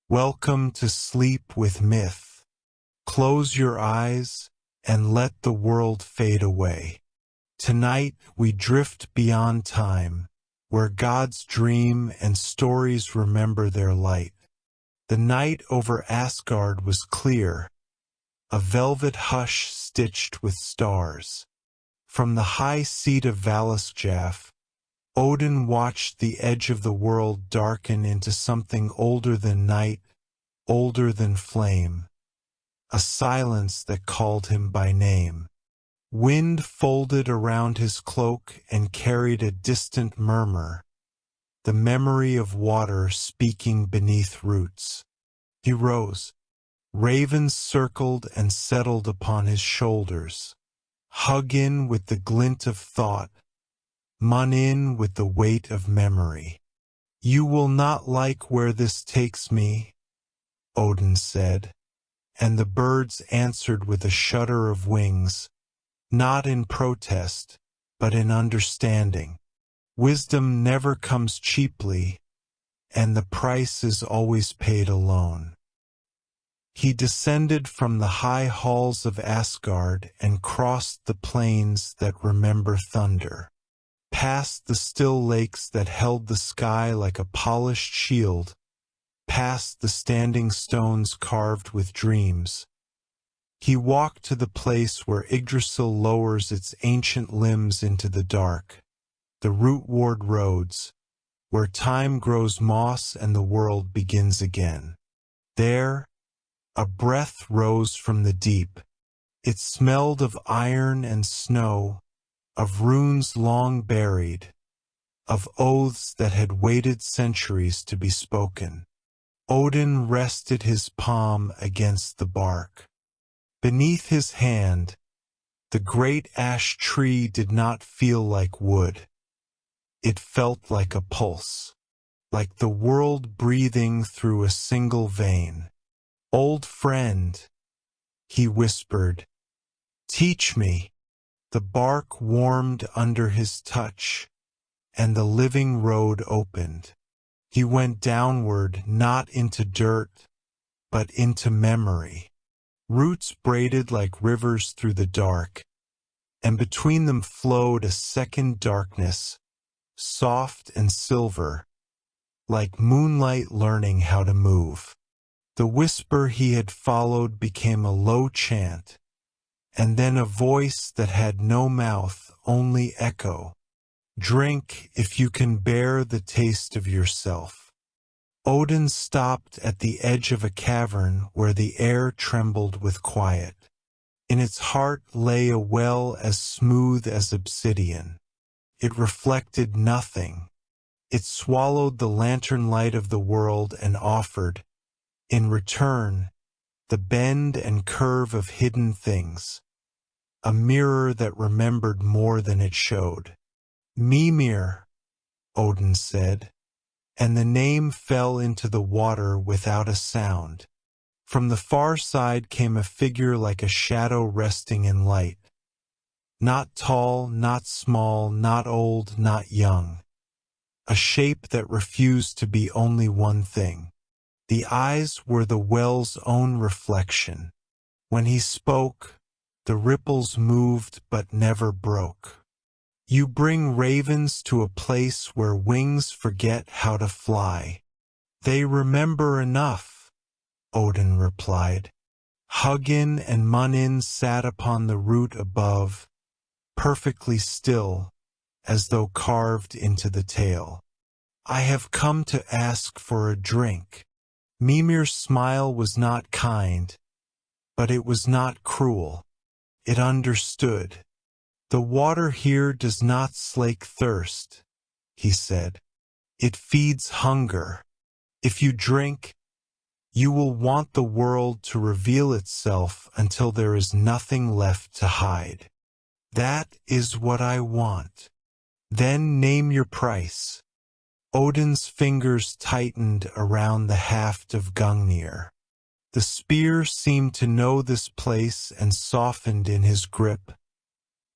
Welcome to Sleep with Myth. Close your eyes and let the world fade away. Tonight we drift beyond time, where gods dream and stories remember their light. The night over Asgard was clear, a velvet hush stitched with stars. From the high seat of Valasjaf, Odin watched the edge of the world darken into something older than night, older than flame, a silence that called him by name. Wind folded around his cloak and carried a distant murmur, the memory of water speaking beneath roots. He rose. Ravens circled and settled upon his shoulders. Hugin with the glint of thought, Munin with the weight of memory. "You will not like where this takes me," Odin said, and the birds answered with a shudder of wings, not in protest, but in understanding. Wisdom never comes cheaply, and the price is always paid alone. He descended from the high halls of Asgard and crossed the plains that remember thunder. Past the still lakes that held the sky like a polished shield, past the standing stones carved with dreams. He walked to the place where Yggdrasil lowers its ancient limbs into the dark, the root-ward roads, where time grows moss and the world begins again. There, a breath rose from the deep. It smelled of iron and snow, of runes long buried, of oaths that had waited centuries to be spoken. Odin rested his palm against the bark. Beneath his hand, the great ash tree did not feel like wood. It felt like a pulse, like the world breathing through a single vein. "Old friend," he whispered, "teach me." The bark warmed under his touch, and the living road opened. He went downward, not into dirt, but into memory. Roots braided like rivers through the dark, and between them flowed a second darkness, soft and silver, like moonlight learning how to move. The whisper he had followed became a low chant, and then a voice that had no mouth, only echo. "Drink if you can bear the taste of yourself." Odin stopped at the edge of a cavern where the air trembled with quiet. In its heart lay a well as smooth as obsidian. It reflected nothing. It swallowed the lantern light of the world and offered, in return, the bend and curve of hidden things, a mirror that remembered more than it showed. "Mímir," Odin said, and the name fell into the water without a sound. From the far side came a figure like a shadow resting in light. Not tall, not small, not old, not young. A shape that refused to be only one thing. The eyes were the well's own reflection. When he spoke, the ripples moved but never broke. "You bring ravens to a place where wings forget how to fly." "They remember enough," Odin replied. Hugin and Munin sat upon the root above, perfectly still, as though carved into the tail. "I have come to ask for a drink." Mímir's smile was not kind, but it was not cruel. It understood. "The water here does not slake thirst," he said. "It feeds hunger. If you drink, you will want the world to reveal itself until there is nothing left to hide. That is what I want. Then name your price." Odin's fingers tightened around the haft of Gungnir. The spear seemed to know this place and softened in his grip,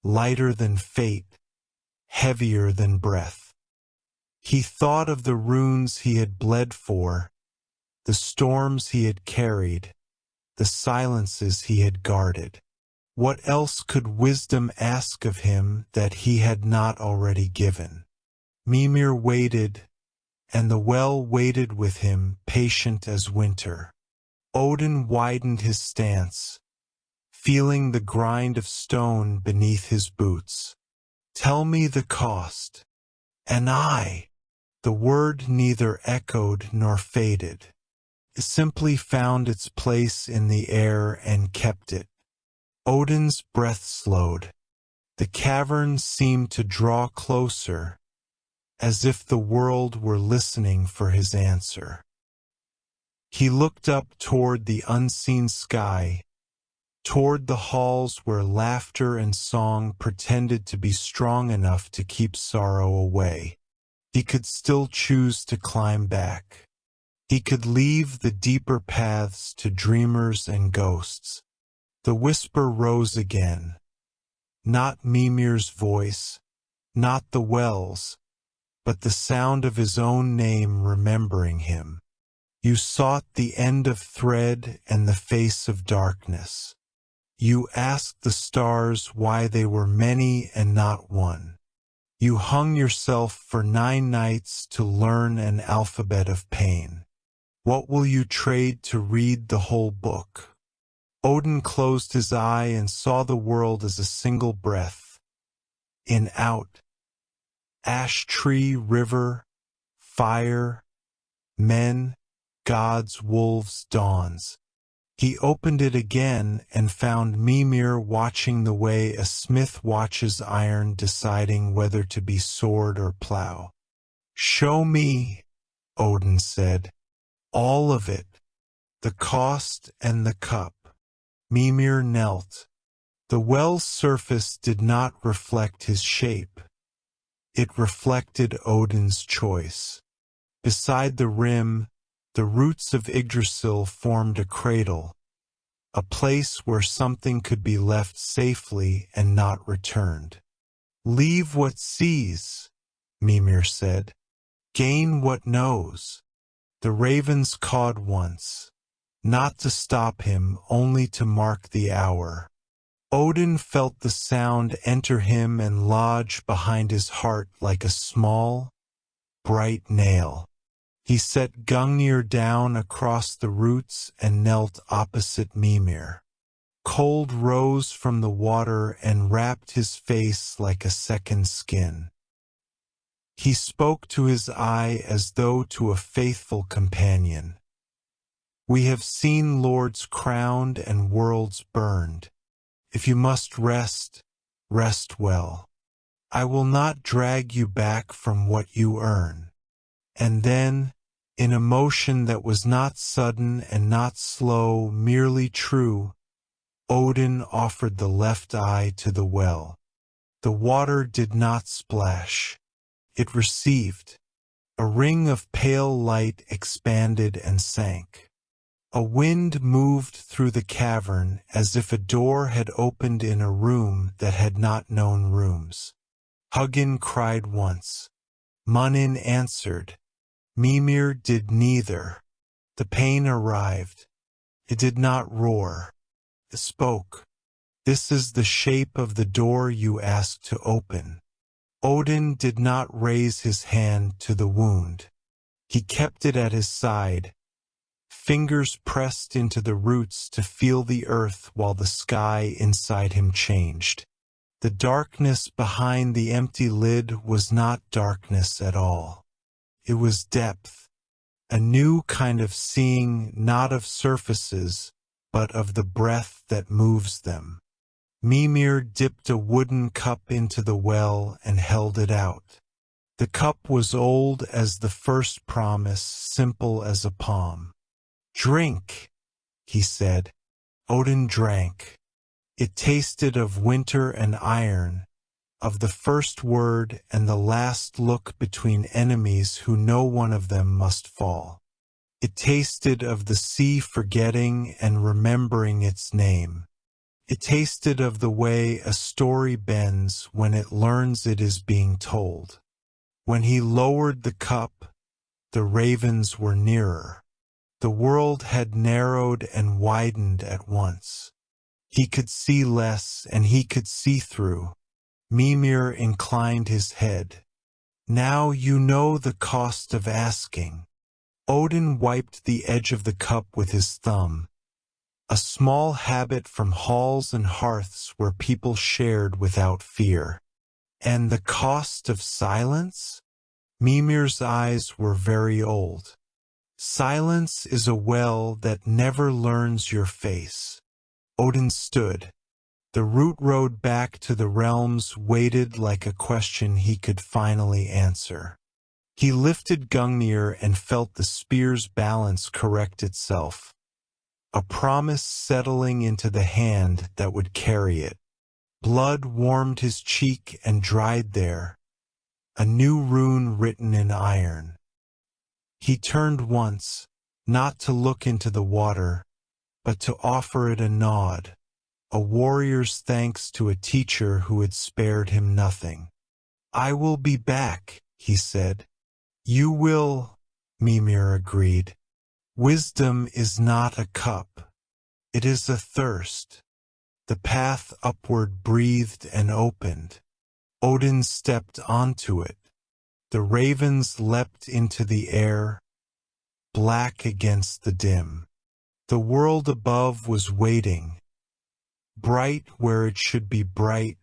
lighter than fate, heavier than breath. He thought of the runes he had bled for, the storms he had carried, the silences he had guarded. What else could wisdom ask of him that he had not already given? Mímir waited, and the well waited with him, patient as winter. Odin widened his stance, feeling the grind of stone beneath his boots. "Tell me the cost." And the word neither echoed nor faded. It simply found its place in the air and kept it. Odin's breath slowed. The cavern seemed to draw closer, as if the world were listening for his answer. He looked up toward the unseen sky, toward the halls where laughter and song pretended to be strong enough to keep sorrow away. He could still choose to climb back. He could leave the deeper paths to dreamers and ghosts. The whisper rose again. Not Mímir's voice, not the wells, but the sound of his own name remembering him. You sought the end of thread and the face of darkness. You asked the stars why they were many and not one. You hung yourself for 9 nights to learn an alphabet of pain. What will you trade to read the whole book? Odin closed his eye and saw the world as a single breath. In, out. Ash tree, river, fire, men, gods, wolves, dawns. He opened it again and found Mímir watching the way a smith watches iron, deciding whether to be sword or plow. "Show me," Odin said. "All of it. The cost and the cup." Mímir knelt. The well's surface did not reflect his shape. It reflected Odin's choice. Beside the rim, the roots of Yggdrasil formed a cradle, a place where something could be left safely and not returned. "Leave what sees," Mímir said. "Gain what knows." The ravens cawed once, not to stop him, only to mark the hour. Odin felt the sound enter him and lodge behind his heart like a small, bright nail. He set Gungnir down across the roots and knelt opposite Mímir. Cold rose from the water and wrapped his face like a second skin. He spoke to his eye as though to a faithful companion. "We have seen lords crowned and worlds burned. If you must rest, rest well. I will not drag you back from what you earn." And then, in a motion that was not sudden and not slow, merely true, Odin offered the left eye to the well. The water did not splash. It received. A ring of pale light expanded and sank. A wind moved through the cavern as if a door had opened in a room that had not known rooms. Hugin cried once. Munin answered. Mímir did neither. The pain arrived. It did not roar. It spoke. "This is the shape of the door you asked to open." Odin did not raise his hand to the wound. He kept it at his side, fingers pressed into the roots to feel the earth while the sky inside him changed. The darkness behind the empty lid was not darkness at all. It was depth, a new kind of seeing, not of surfaces, but of the breath that moves them. Mímir dipped a wooden cup into the well and held it out. The cup was old as the first promise, simple as a palm. "Drink," he said. Odin drank. It tasted of winter and iron, of the first word and the last look between enemies who no one of them must fall. It tasted of the sea forgetting and remembering its name. It tasted of the way a story bends when it learns it is being told. When he lowered the cup, the ravens were nearer. The world had narrowed and widened at once. He could see less and he could see through. Mímir inclined his head. Now you know the cost of asking. Odin wiped the edge of the cup with his thumb. A small habit from halls and hearths where people shared without fear. And the cost of silence? Mímir's eyes were very old. Silence is a well that never learns your face. Odin stood. The root road back to the realms waited like a question he could finally answer. He lifted Gungnir and felt the spear's balance correct itself. A promise settling into the hand that would carry it. Blood warmed his cheek and dried there. A new rune written in iron. He turned once, not to look into the water, but to offer it a nod, a warrior's thanks to a teacher who had spared him nothing. "I will be back," he said. "You will," Mímir agreed. "Wisdom is not a cup. It is a thirst." The path upward breathed and opened. Odin stepped onto it. The ravens leapt into the air, black against the dim. The world above was waiting, bright where it should be bright,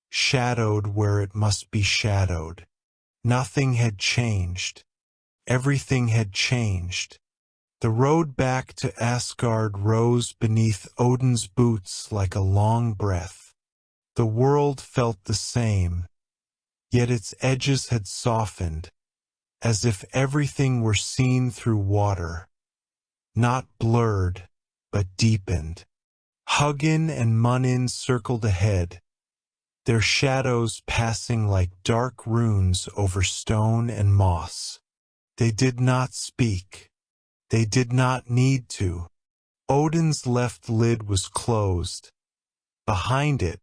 shadowed where it must be shadowed. Nothing had changed. Everything had changed. The road back to Asgard rose beneath Odin's boots like a long breath. The world felt the same, yet its edges had softened, as if everything were seen through water, not blurred, but deepened. Hugin and Munin circled ahead, their shadows passing like dark runes over stone and moss. They did not speak. They did not need to. Odin's left lid was closed. Behind it,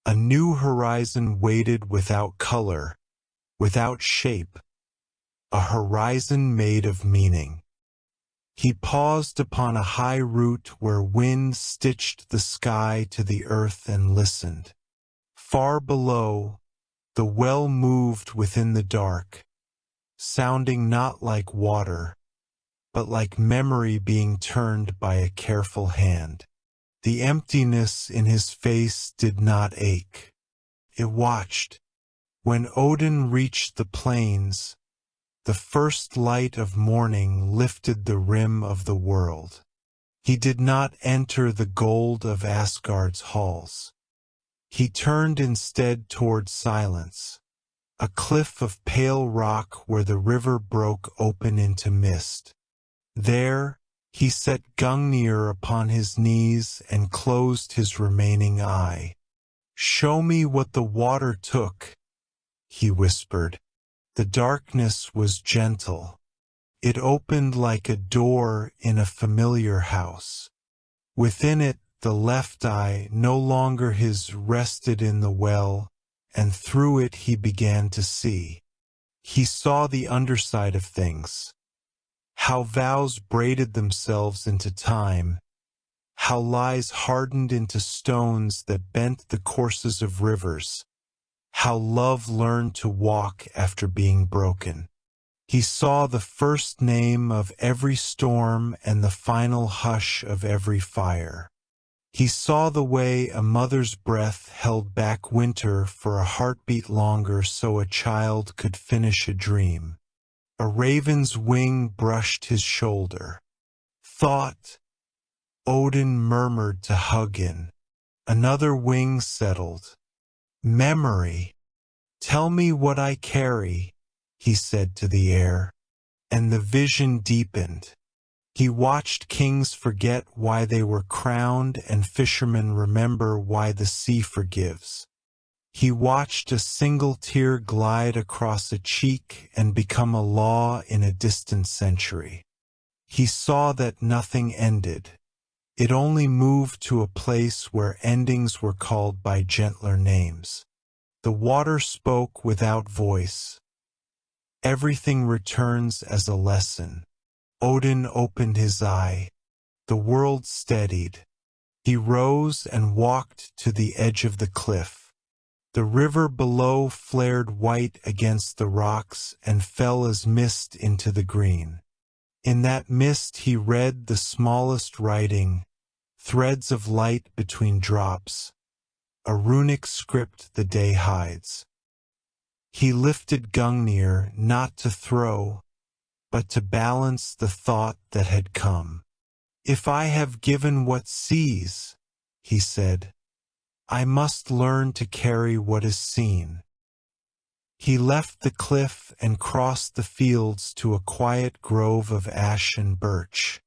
a new horizon waited without color, without shape, a horizon made of meaning. He paused upon a high root where wind stitched the sky to the earth and listened. Far below, the well moved within the dark, sounding not like water, but like memory being turned by a careful hand. The emptiness in his face did not ache. It watched. When Odin reached the plains, the first light of morning lifted the rim of the world. He did not enter the gold of Asgard's halls. He turned instead toward silence, a cliff of pale rock where the river broke open into mist. There, he set Gungnir upon his knees and closed his remaining eye. "Show me what the water took," he whispered. The darkness was gentle. It opened like a door in a familiar house. Within it, the left eye, no longer his, rested in the well, and through it he began to see. He saw the underside of things. How vows braided themselves into time, how lies hardened into stones that bent the courses of rivers, how love learned to walk after being broken. He saw the first name of every storm and the final hush of every fire. He saw the way a mother's breath held back winter for a heartbeat longer so a child could finish a dream. A raven's wing brushed his shoulder. Thought, Odin murmured to Hugin. Another wing settled. Memory. Tell me what I carry, he said to the air. And the vision deepened. He watched kings forget why they were crowned and fishermen remember why the sea forgives. He watched a single tear glide across a cheek and become a law in a distant century. He saw that nothing ended. It only moved to a place where endings were called by gentler names. The water spoke without voice. Everything returns as a lesson. Odin opened his eye. The world steadied. He rose and walked to the edge of the cliff. The river below flared white against the rocks and fell as mist into the green. In that mist he read the smallest writing, threads of light between drops, a runic script the day hides. He lifted Gungnir not to throw, but to balance the thought that had come. If I have given what sees, he said, I must learn to carry what is seen. He left the cliff and crossed the fields to a quiet grove of ash and birch.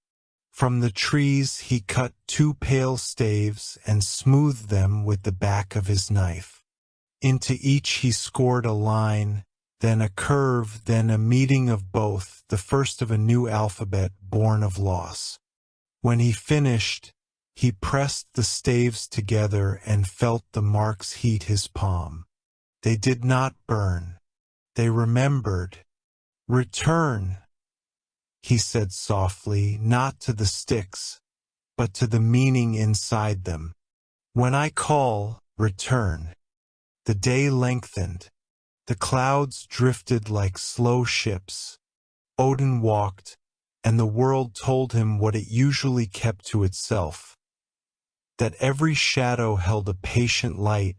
From the trees he cut 2 pale staves and smoothed them with the back of his knife. Into each he scored a line, then a curve, then a meeting of both, the first of a new alphabet born of loss. When he finished, he pressed the staves together and felt the marks heat his palm. They did not burn. They remembered. Return, he said softly, not to the sticks, but to the meaning inside them. When I call, return. The day lengthened. The clouds drifted like slow ships. Odin walked, and the world told him what it usually kept to itself. That every shadow held a patient light,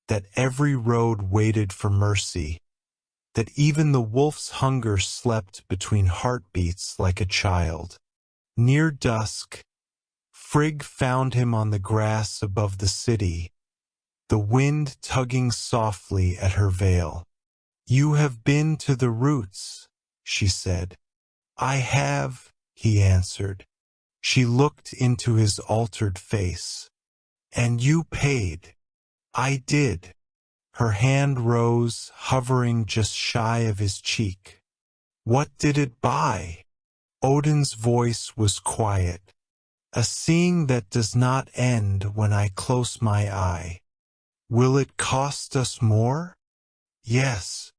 that every road waited for mercy, that even the wolf's hunger slept between heartbeats like a child. Near dusk, Frigg found him on the grass above the city, the wind tugging softly at her veil. You have been to the roots, she said. I have, he answered. She looked into his altered face. And you paid. I did. Her hand rose, hovering just shy of his cheek. What did it buy? Odin's voice was quiet. A seeing that does not end when I close my eye. Will it cost us more? Yes.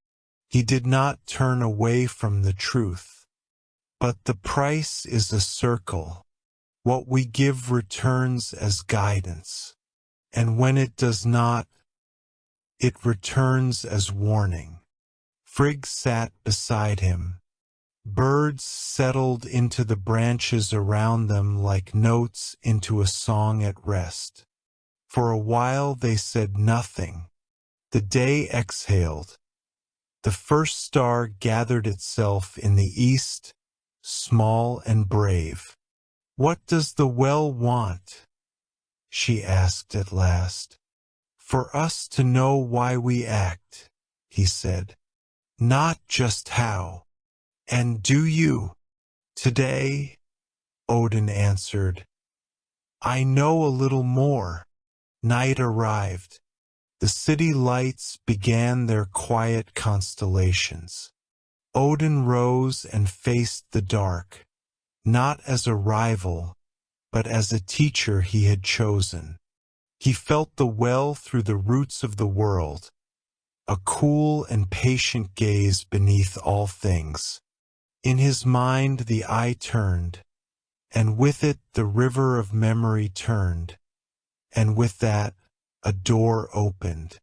He did not turn away from the truth. But the price is a circle. What we give returns as guidance. And when it does not, it returns as warning. Frigg sat beside him. Birds settled into the branches around them like notes into a song at rest. For a while they said nothing. The day exhaled. The first star gathered itself in the east, small and brave. What does the well want? She asked at last. For us to know why we act, he said. Not just how. And do you? Today, Odin answered. I know a little more. Night arrived. The city lights began their quiet constellations. Odin rose and faced the dark, not as a rival, but as a teacher he had chosen. He felt the well through the roots of the world, a cool and patient gaze beneath all things. In his mind the eye turned, and with it the river of memory turned, and with that a door opened.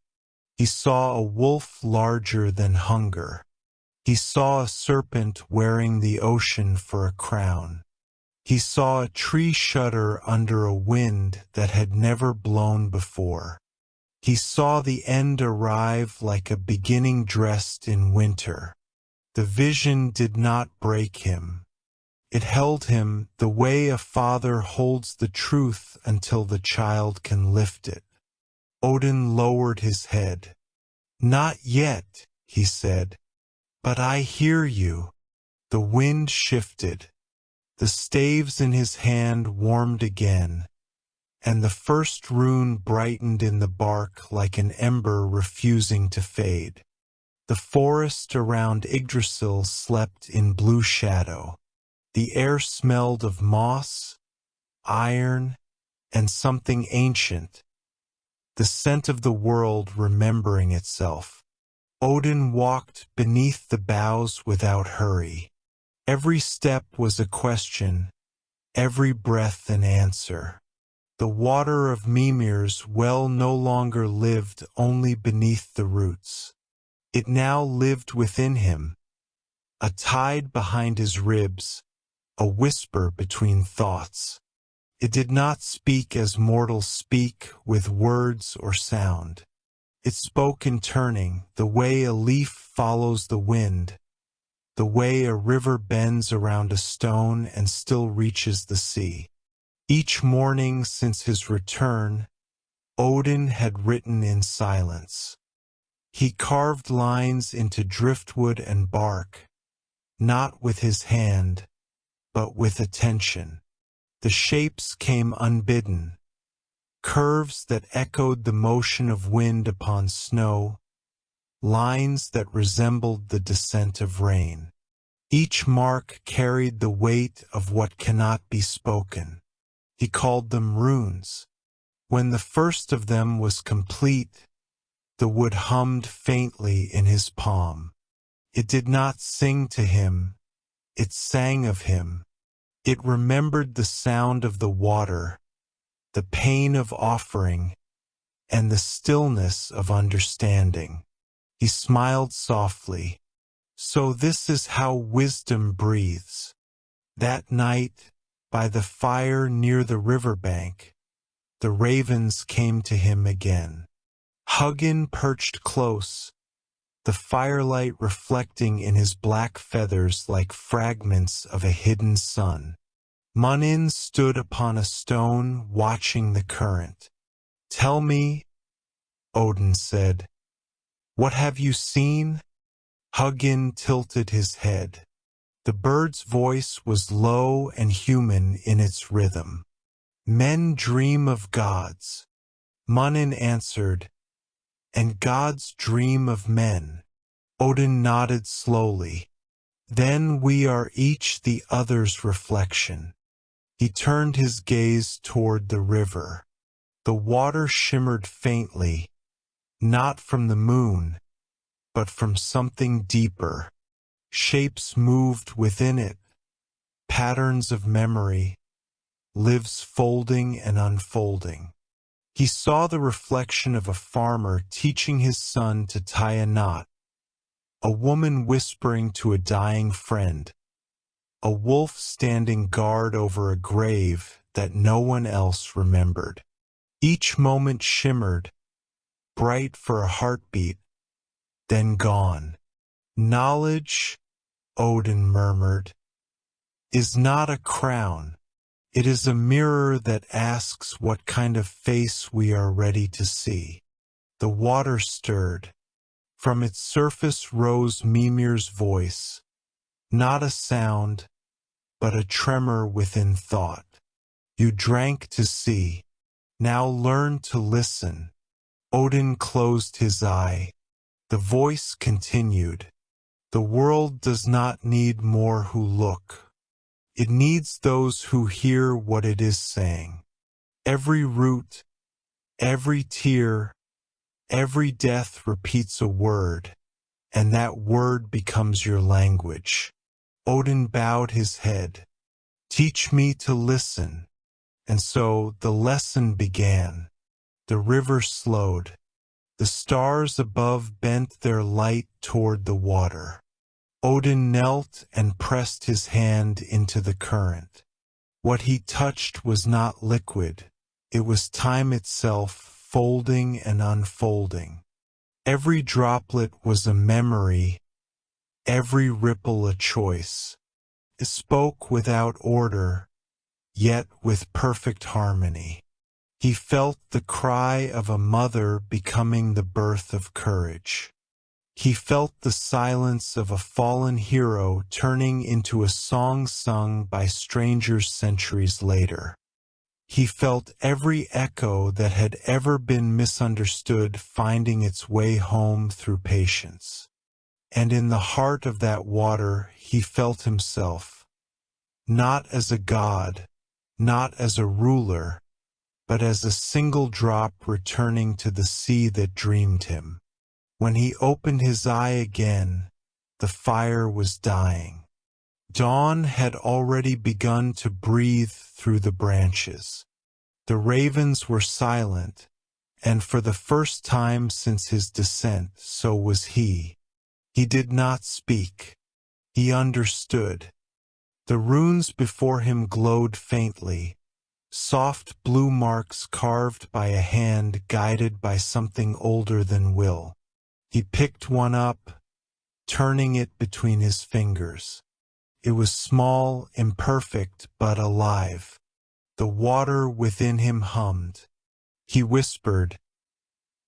He saw a wolf larger than hunger. He saw a serpent wearing the ocean for a crown. He saw a tree shudder under a wind that had never blown before. He saw the end arrive like a beginning dressed in winter. The vision did not break him. It held him the way a father holds the truth until the child can lift it. Odin lowered his head. Not yet, he said. But I hear you. The wind shifted. The staves in his hand warmed again, and the first rune brightened in the bark like an ember refusing to fade. The forest around Yggdrasil slept in blue shadow. The air smelled of moss, iron, and something ancient, the scent of the world remembering itself. Odin walked beneath the boughs without hurry. Every step was a question, every breath an answer. The water of Mímir's well no longer lived only beneath the roots. It now lived within him, a tide behind his ribs, a whisper between thoughts. It did not speak as mortals speak, with words or sound. It spoke in turning, the way a leaf follows the wind, the way a river bends around a stone and still reaches the sea. Each morning since his return, Odin had written in silence. He carved lines into driftwood and bark, not with his hand, but with attention. The shapes came unbidden, curves that echoed the motion of wind upon snow, lines that resembled the descent of rain. Each mark carried the weight of what cannot be spoken. He called them runes. When the first of them was complete, the wood hummed faintly in his palm. It did not sing to him, it sang of him. It remembered the sound of the water, the pain of offering, and the stillness of understanding. He smiled softly. So this is how wisdom breathes. That night, by the fire near the riverbank, the ravens came to him again. Hugin perched close, the firelight reflecting in his black feathers like fragments of a hidden sun. Munin stood upon a stone watching the current. "Tell me," Odin said, "what have you seen?" Hugin tilted his head. The bird's voice was low and human in its rhythm. "Men dream of gods," Munin answered, "and gods dream of men." Odin nodded slowly. "Then we are each the other's reflection." He turned his gaze toward the river. The water shimmered faintly, not from the moon, but from something deeper. Shapes moved within it, patterns of memory, lives folding and unfolding. He saw the reflection of a farmer teaching his son to tie a knot, a woman whispering to a dying friend, a wolf standing guard over a grave that no one else remembered. Each moment shimmered, bright for a heartbeat, then gone. "Knowledge," Odin murmured, "is not a crown. It is a mirror that asks what kind of face we are ready to see." The water stirred. From its surface rose Mímir's voice, not a sound, but a tremor within thought. "You drank to see. Now learn to listen." Odin closed his eye. The voice continued. "The world does not need more who look. It needs those who hear what it is saying. Every root, every tear, every death repeats a word, and that word becomes your language." Odin bowed his head. "Teach me to listen." And so the lesson began. The river slowed. The stars above bent their light toward the water. Odin knelt and pressed his hand into the current. What he touched was not liquid. It was time itself, folding and unfolding. Every droplet was a memory, every ripple a choice. It spoke without order, yet with perfect harmony. He felt the cry of a mother becoming the birth of courage. He felt the silence of a fallen hero turning into a song sung by strangers centuries later. He felt every echo that had ever been misunderstood finding its way home through patience. And in the heart of that water he felt himself, not as a god, not as a ruler, but as a single drop returning to the sea that dreamed him. When he opened his eye again, the fire was dying. dawn had already begun to breathe through the branches. The ravens were silent, and for the first time since his descent, so was he. He did not speak. He understood. The runes before him glowed faintly, soft blue marks carved by a hand guided by something older than will. He picked one up, turning it between his fingers. It was small, imperfect, but alive. The water within him hummed. He whispered,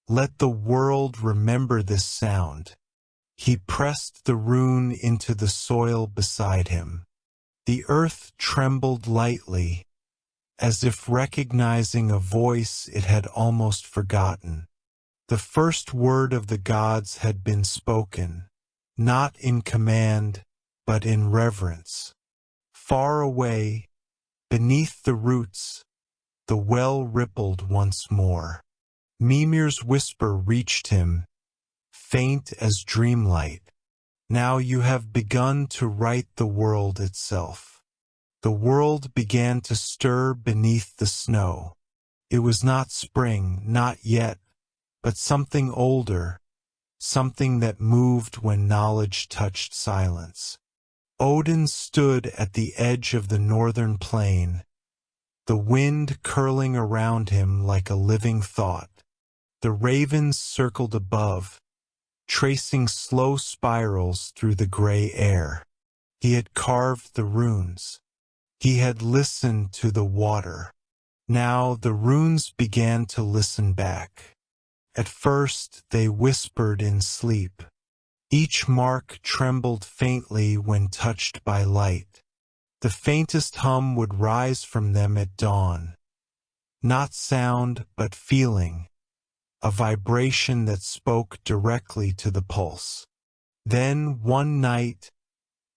"Let the world remember this sound." He pressed the rune into the soil beside him. The earth trembled lightly, as if recognizing a voice it had almost forgotten. The first word of the gods had been spoken, not in command, but in reverence. Far away, beneath the roots, the well rippled once more. Mímir's whisper reached him, faint as dreamlight. "Now you have begun to write the world itself." The world began to stir beneath the snow. It was not spring, not yet, but something older, something that moved when knowledge touched silence. Odin stood at the edge of the northern plain, the wind curling around him like a living thought. The ravens circled above, tracing slow spirals through the gray air. He had carved the runes. He had listened to the water. Now the runes began to listen back. At first they whispered in sleep. Each mark trembled faintly when touched by light. The faintest hum would rise from them at dawn. Not sound, but feeling. A vibration that spoke directly to the pulse. Then one night,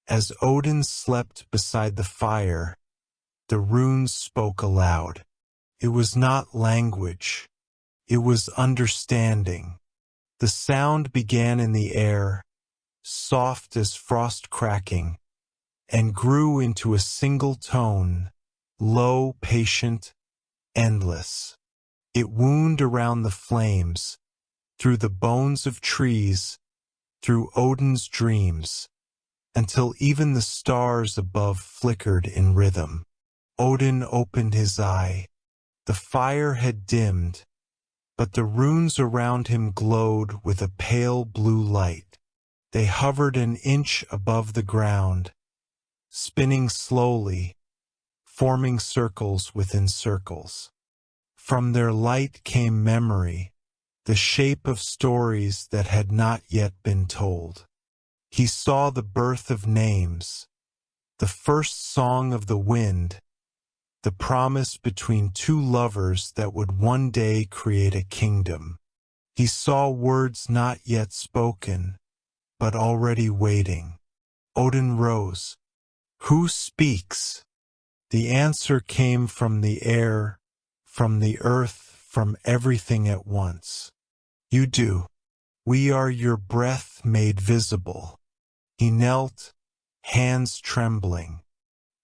as Odin slept beside the fire, the runes spoke aloud. It was not language. It was understanding. The sound began in the air, soft as frost cracking, and grew into a single tone, low, patient, endless. It wound around the flames, through the bones of trees, through Odin's dreams, until even the stars above flickered in rhythm. Odin opened his eye. The fire had dimmed, but the runes around him glowed with a pale blue light. They hovered an inch above the ground, spinning slowly, forming circles within circles. From their light came memory, the shape of stories that had not yet been told. He saw the birth of names, the first song of the wind, the promise between two lovers that would one day create a kingdom. He saw words not yet spoken, but already waiting. Odin rose. "Who speaks?" The answer came from the air, from the earth, from everything at once. "You do. We are your breath made visible." He knelt, hands trembling.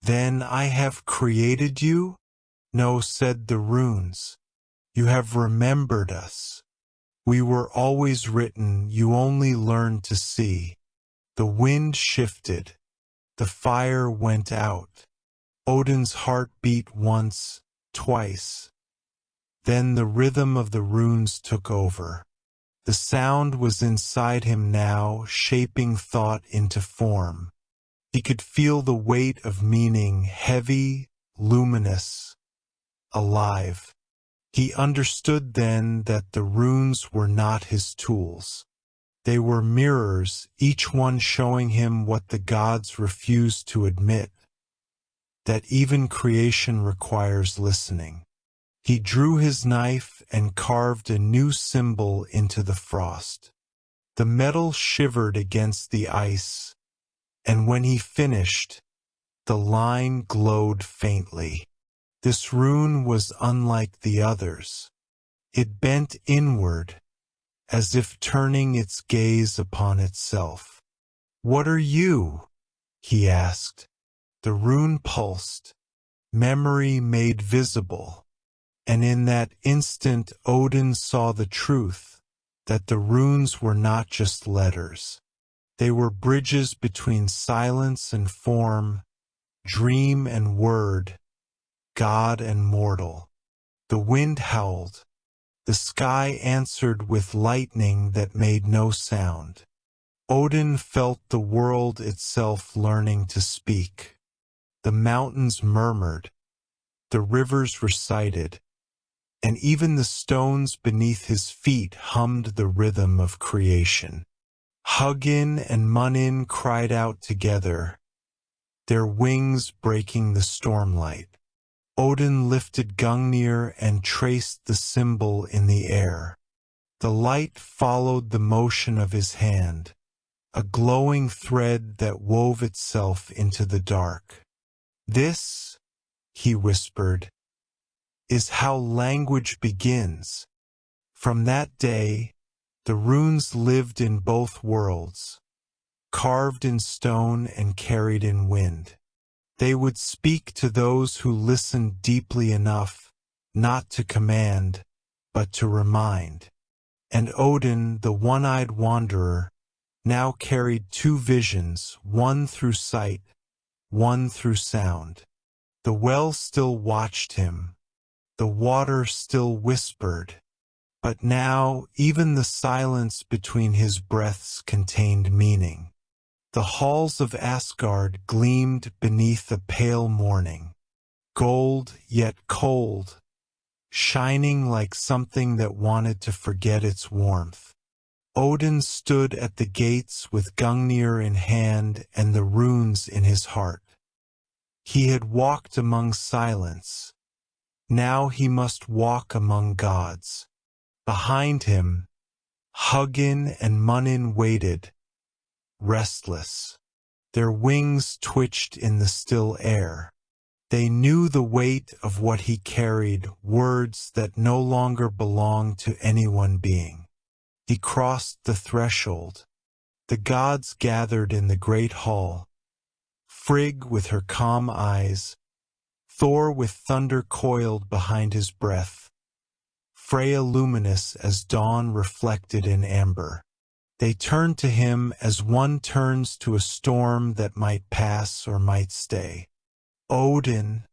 "Then I have created you?" "No," said the runes. "You have remembered us. We were always written, you only learned to see." The wind shifted. The fire went out. Odin's heart beat once, twice. Then the rhythm of the runes took over. The sound was inside him now, shaping thought into form. He could feel the weight of meaning, heavy, luminous, alive. He understood then that the runes were not his tools. They were mirrors, each one showing him what the gods refused to admit, that even creation requires listening. He drew his knife and carved a new symbol into the frost. The metal shivered against the ice, and when he finished, the line glowed faintly. This rune was unlike the others. It bent inward, as if turning its gaze upon itself. "What are you?" he asked. The rune pulsed, memory made visible, and in that instant Odin saw the truth, that the runes were not just letters. They were bridges between silence and form, dream and word, God and mortal. The wind howled. The sky answered with lightning that made no sound. Odin felt the world itself learning to speak. The mountains murmured, the rivers recited, and even the stones beneath his feet hummed the rhythm of creation. Hugin and Munin cried out together, their wings breaking the stormlight. Odin lifted Gungnir and traced the symbol in the air. The light followed the motion of his hand, a glowing thread that wove itself into the dark. This, he whispered, is how language begins. From that day, the runes lived in both worlds, carved in stone and carried in wind. They would speak to those who listened deeply enough, not to command, but to remind. And Odin, the one-eyed wanderer, now carried two visions, one through sight, one through sound. The well still watched him, the water still whispered, but now even the silence between his breaths contained meaning. The halls of Asgard gleamed beneath a pale morning, gold yet cold, shining like something that wanted to forget its warmth. Odin stood at the gates with Gungnir in hand and the runes in his heart. He had walked among silence. Now he must walk among gods. Behind him, Hugin and Munin waited, restless. Their wings twitched in the still air. They knew the weight of what he carried, words that no longer belonged to any one being. He crossed the threshold. The gods gathered in the great hall. Frigg with her calm eyes, Thor with thunder coiled behind his breath, Freya luminous as dawn reflected in amber. They turned to him as one turns to a storm that might pass or might stay. Odin,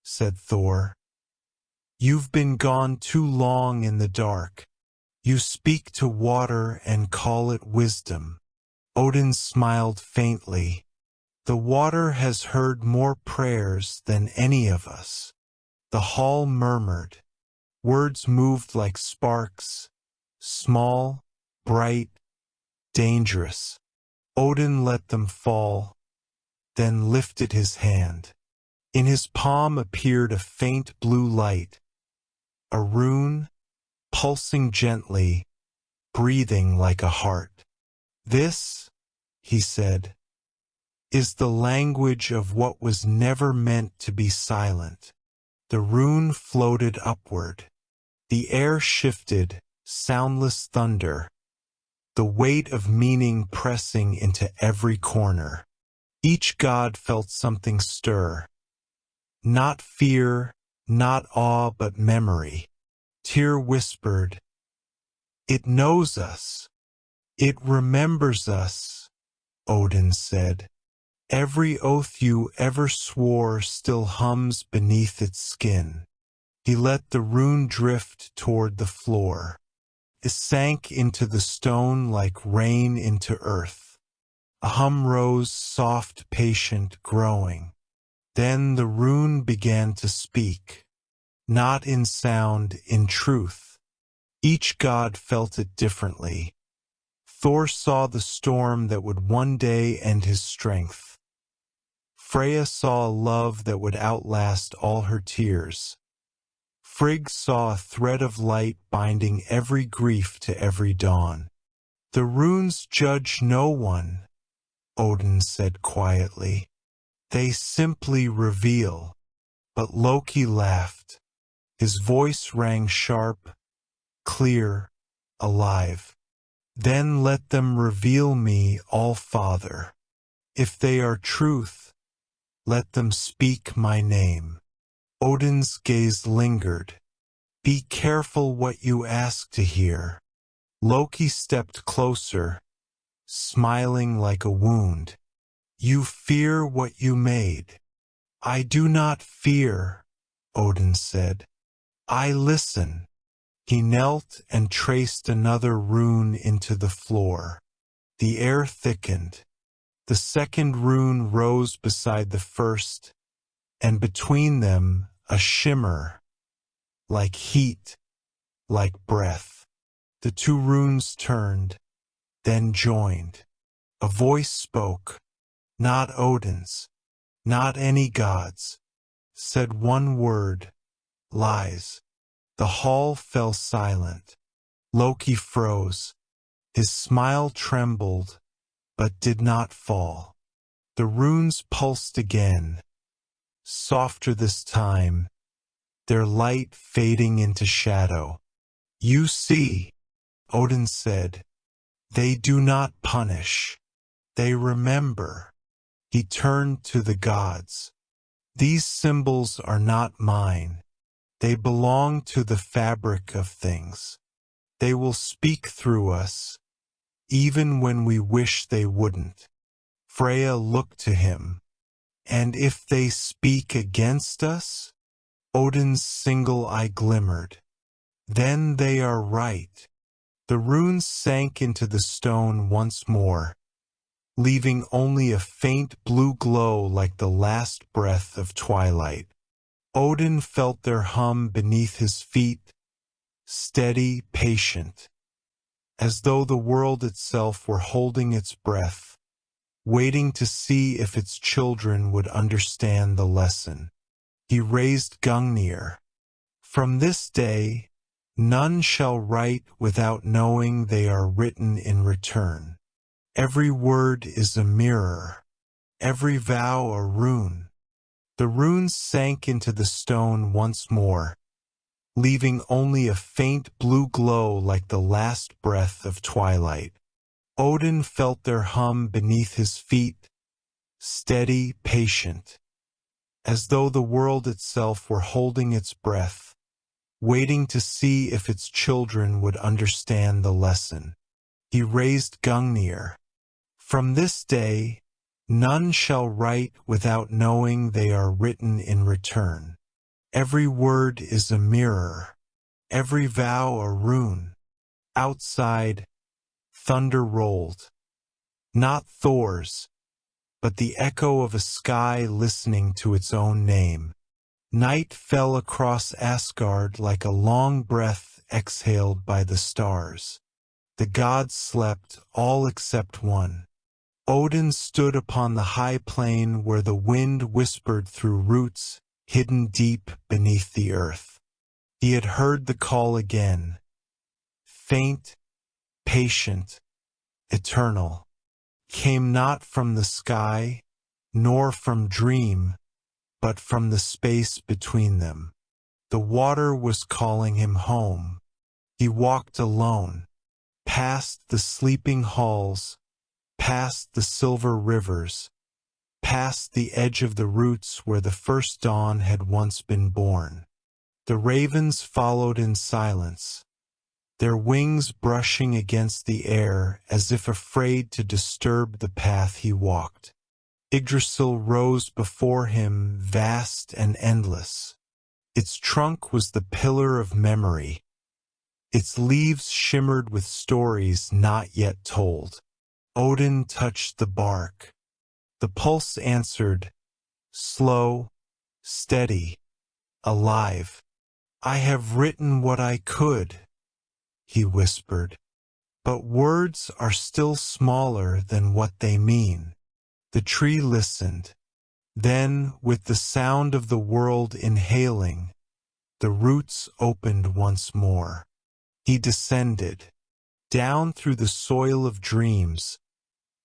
said Thor, you've been gone too long in the dark. You speak to water and call it wisdom. Odin smiled faintly. The water has heard more prayers than any of us. The hall murmured. Words moved like sparks, small, bright, dangerous. Odin let them fall, then lifted his hand. In his palm appeared a faint blue light, a rune, pulsing gently, breathing like a heart. This, he said, is the language of what was never meant to be silent. The rune floated upward. The air shifted, soundless thunder, the weight of meaning pressing into every corner. Each god felt something stir. Not fear, not awe, but memory. Tyr whispered, "It knows us. It remembers us," Odin said. "Every oath you ever swore still hums beneath its skin." He let the rune drift toward the floor. It sank into the stone like rain into earth. A hum rose, soft, patient, growing. Then the rune began to speak. Not in sound, in truth. Each god felt it differently. Thor saw the storm that would one day end his strength. Freya saw a love that would outlast all her tears. Frigg saw a thread of light binding every grief to every dawn. "The runes judge no one," Odin said quietly. "They simply reveal." But Loki laughed. His voice rang sharp, clear, alive. "Then let them reveal me, All-Father. If they are truth, let them speak my name. Odin's gaze lingered. Be careful what you ask to hear. Loki stepped closer, smiling like a wound. You fear what you made. I do not fear, Odin said. I listen. He knelt and traced another rune into the floor. The air thickened. The second rune rose beside the first, and between them a shimmer, like heat, like breath. The two runes turned, then joined. A voice spoke, not Odin's, not any god's, said one word, lies. The hall fell silent. Loki froze. His smile trembled, but did not fall. The runes pulsed again, softer this time, their light fading into shadow. You see, Odin said, they do not punish. They remember. He turned to the gods. These symbols are not mine. They belong to the fabric of things. They will speak through us, even when we wish they wouldn't. Freya looked to him. And if they speak against us? Odin's single eye glimmered. Then they are right. The runes sank into the stone once more, leaving only a faint blue glow like the last breath of twilight. Odin felt their hum beneath his feet, steady, patient, as though the world itself were holding its breath, waiting to see if its children would understand the lesson. He raised Gungnir. From this day, none shall write without knowing they are written in return. Every word is a mirror, every vow a rune. The runes sank into the stone once more, leaving only a faint blue glow like the last breath of twilight. Odin felt their hum beneath his feet, steady, patient, as though the world itself were holding its breath, waiting to see if its children would understand the lesson. He raised Gungnir. From this day, none shall write without knowing they are written in return. Every word is a mirror, every vow a rune. Outside, thunder rolled. Not Thor's, but the echo of a sky listening to its own name. Night fell across Asgard like a long breath exhaled by the stars. The gods slept, all except one. Odin stood upon the high plain where the wind whispered through roots hidden deep beneath the earth. He had heard the call again, faint, patient, eternal. Came not from the sky, nor from dream, but from the space between them. The water was calling him home. He walked alone, past the sleeping halls, past the silver rivers, past the edge of the roots where the first dawn had once been born. The ravens followed in silence, their wings brushing against the air as if afraid to disturb the path he walked. Yggdrasil rose before him, vast and endless. Its trunk was the pillar of memory. Its leaves shimmered with stories not yet told. Odin touched the bark. The pulse answered, slow, steady, alive. I have written what I could, he whispered. But words are still smaller than what they mean. The tree listened. Then, with the sound of the world inhaling, the roots opened once more. He descended, down through the soil of dreams,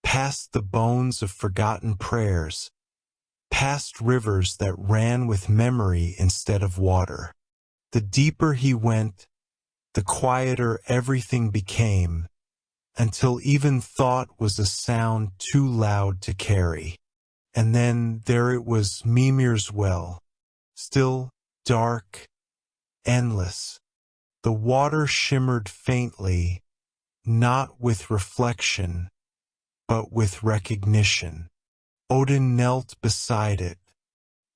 past the bones of forgotten prayers, past rivers that ran with memory instead of water. The deeper he went, the quieter everything became, until even thought was a sound too loud to carry. And then there it was, Mímir's well, still, dark, endless. The water shimmered faintly, not with reflection, but with recognition. Odin knelt beside it.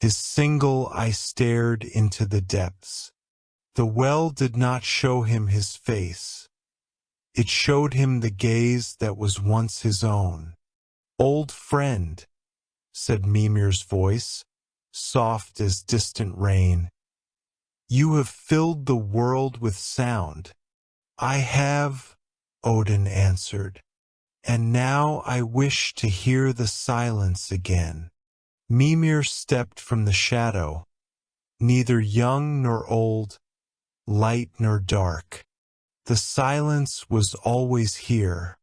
His single eye stared into the depths. The well did not show him his face. It showed him the gaze that was once his own. "Old friend," said Mímir's voice, soft as distant rain. "You have filled the world with sound." "I have," Odin answered, "and now I wish to hear the silence again." Mímir stepped from the shadow, neither young nor old, light nor dark. The silence was always here.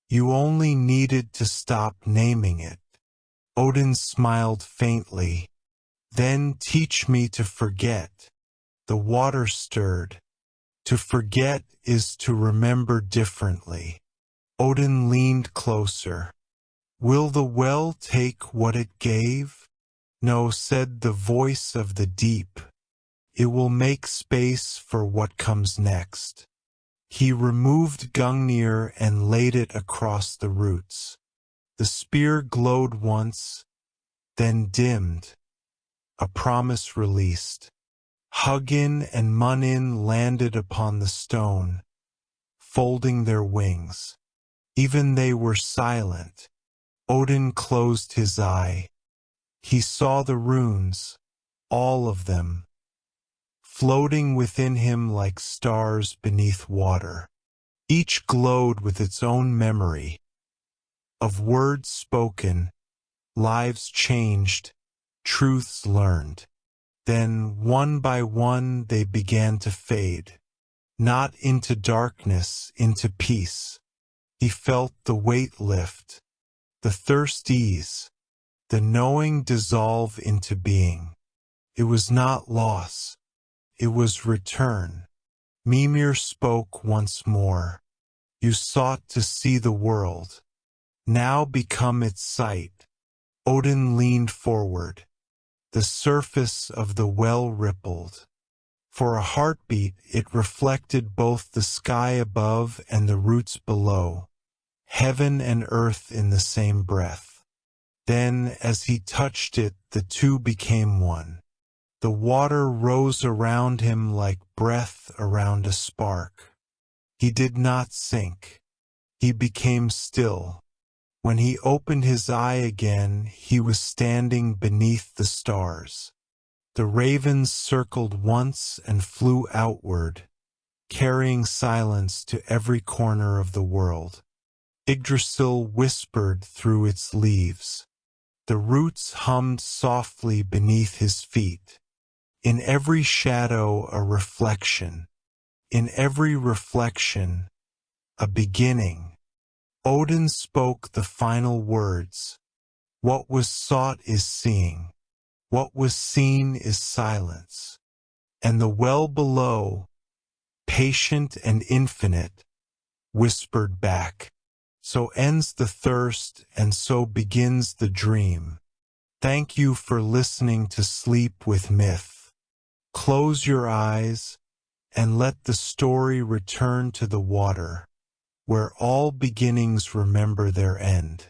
You only needed to stop naming it. Odin smiled faintly. "Then teach me to forget." The water stirred. To forget is to remember differently. Odin leaned closer. "Will the well take what it gave?" "No," said the voice of the deep. "It will make space for what comes next." He removed Gungnir and laid it across the roots. The spear glowed once, then dimmed. A promise released. Hugin and Munin landed upon the stone, folding their wings. Even they were silent. Odin closed his eye. He saw the runes, all of them, floating within him like stars beneath water. Each glowed with its own memory of words spoken, lives changed, truths learned. Then, one by one, they began to fade, not into darkness, into peace. He felt the weight lift, the thirst ease, the knowing dissolve into being. It was not loss, it was return. Mímir spoke once more. "You sought to see the world. Now become its sight." Odin leaned forward. The surface of the well rippled. For a heartbeat it reflected both the sky above and the roots below, heaven and earth in the same breath. Then, as he touched it, the two became one. The water rose around him like breath around a spark. He did not sink. He became still. When he opened his eye again, he was standing beneath the stars. The ravens circled once and flew outward, carrying silence to every corner of the world. Yggdrasil whispered through its leaves. The roots hummed softly beneath his feet. In every shadow a reflection. In every reflection a beginning. Odin spoke the final words. What was sought is seeing. What was seen is silence. And the well below, patient and infinite, whispered back. So ends the thirst and so begins the dream. Thank you for listening to Sleep with Myth. Close your eyes and let the story return to the water, where all beginnings remember their end.